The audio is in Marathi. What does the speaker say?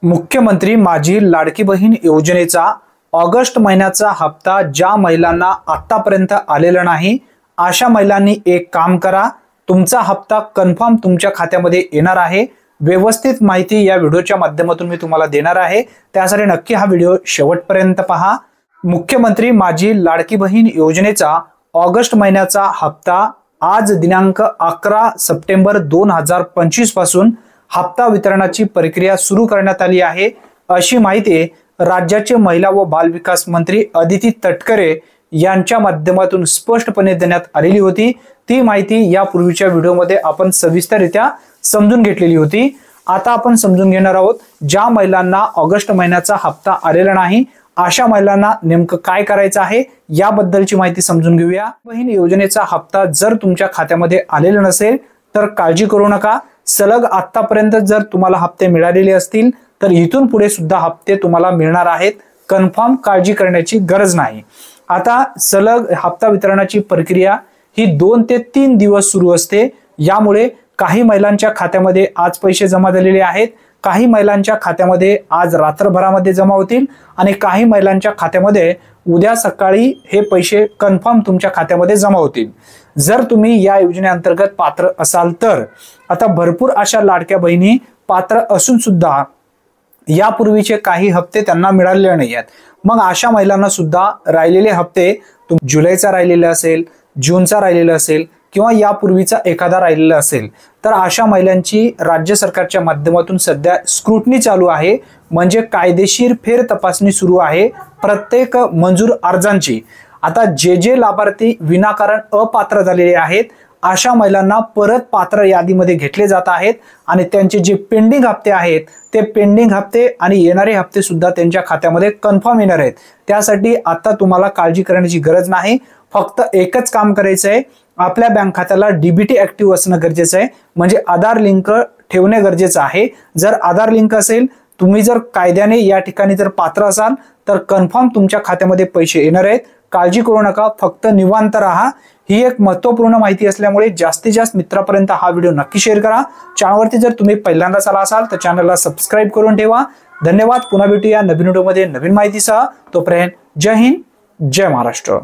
मुख्यमंत्री माझी लाडकी बहीण योजनेचा ऑगस्ट महिन्याचा हप्ता ज्या महिलांना आतापर्यंत आलेला नाही अशा महिलांनी एक काम करा, तुमचा हप्ता कन्फर्म तुमच्या खात्यामध्ये येणार आहे। व्यवस्थित माहिती या व्हिडिओच्या माध्यमातून मी तुम्हाला देणार आहे, त्यासाठी नक्की हा व्हिडिओ शेवटपर्यंत पहा। मुख्यमंत्री माझी लाडकी बहीण योजनेचा ऑगस्ट महिन्याचा हप्ता आज दिनांक 11 सप्टेंबर 2025 पासून हप्ता वितरणाची प्रक्रिया सुरू करण्यात आली आहे, अशी माहिती राज्याचे महिला व बाल विकास मंत्री अदिती तटकरे यांच्या माध्यमातून स्पष्टपणे देण्यात आलेली होती। ती माहिती यापूर्वीच्या व्हिडिओमध्ये आपण सविस्तररित्या समजून घेतलेली होती। आता आपण समजून घेणार आहोत ज्या महिलांना ऑगस्ट महिन्याचा हप्ता आलेला नाही अशा महिलांना नेमकं काय करायचं आहे याबद्दलची माहिती समजून घेऊया। बहीण योजनेचा हप्ता जर तुमच्या खात्यामध्ये आलेला नसेल तर काळजी करू नका। सलग आतापर्यंत जर तुम्हाला हप्ते मिळालेले असतील तर इथून पुढे सुद्धा हप्ते तुम्हाला मिळणार आहेत, कन्फर्म काळजी करण्याची गरज नाही। आता सलग हप्ता वितरणाची प्रक्रिया ही 2 ते 3 दिवस सुरू असते। यामुळे काही महिलांच्या खात्यामध्ये आज पैसे जमा झालेले आहेत, काही महिलांच्या खात्यामध्ये आज रात्रभरामध्ये जमा होतील आणि काही महिलांच्या खात्यामध्ये उद्या सकाळी हे पैसे कन्फर्म तुमच्या खात्यामध्ये जमा होतील। जर तुम्ही या योजनेअंतर्गत पात्र असाल तर आता भरपूर अशा लाडक्या बहिणी पात्र असून सुद्धा यापूर्वीचे काही हप्ते त्यांना मिळालेले नाही आहेत। मग अशा महिलांना सुद्धा राहिलेले हप्ते जुलैचा राहिलेला असेल, जूनचा राहिलेला असेल किंवा यापूर्वीचा एखादा राहिलेला असेल तर अशा महिलांची राज्य सरकारच्या माध्यमातून सध्या स्क्रुटनी चालू आहे, म्हणजे कायदेशीर फेर तपासणी सुरू आहे प्रत्येक मंजूर अर्जांची। आता जे लाभार्थी विनाकारण अपात्र झालेले आहेत अशा महिलांना परत पात्र यादीमध्ये घेतले जात आहेत आणि त्यांचे जे पेंडिंग हप्ते आहेत ते पेंडिंग हप्ते आणि येणारे हप्ते सुद्धा त्यांच्या खात्यामध्ये कन्फर्म येणार आहेत। त्यासाठी आता तुम्हाला काळजी करण्याची गरज नाही, फक्त एकच काम करायचं आहे, आपल्या बँक खात्याला डीबीटी ऍक्टिव्ह असणं गरजेचं आहे, म्हणजे आधार लिंक ठेवणे गरजेचं आहे। जर आधार लिंक असेल, तुम्ही जर कायद्याने या ठिकाणी जर पात्र असाल तर कन्फर्म तुमच्या खात्यामध्ये पैसे येणार आहेत। काळजी करू नका, फक्त निवांत राहा। ही एक महत्त्वपूर्ण माहिती असल्यामुळे जास्तीत जास्त मित्रांपर्यंत हा व्हिडिओ नक्की शेअर करा। चॅनलवरती जर तुम्ही पहिल्यांदाच आला असाल तर चॅनलला सबस्क्राइब करून ठेवा। धन्यवाद। पुन्हा भेटूया नवीन व्हिडिओमध्ये नवीन माहितीसह। तोपर्यंत जय हिंद, जय महाराष्ट्र।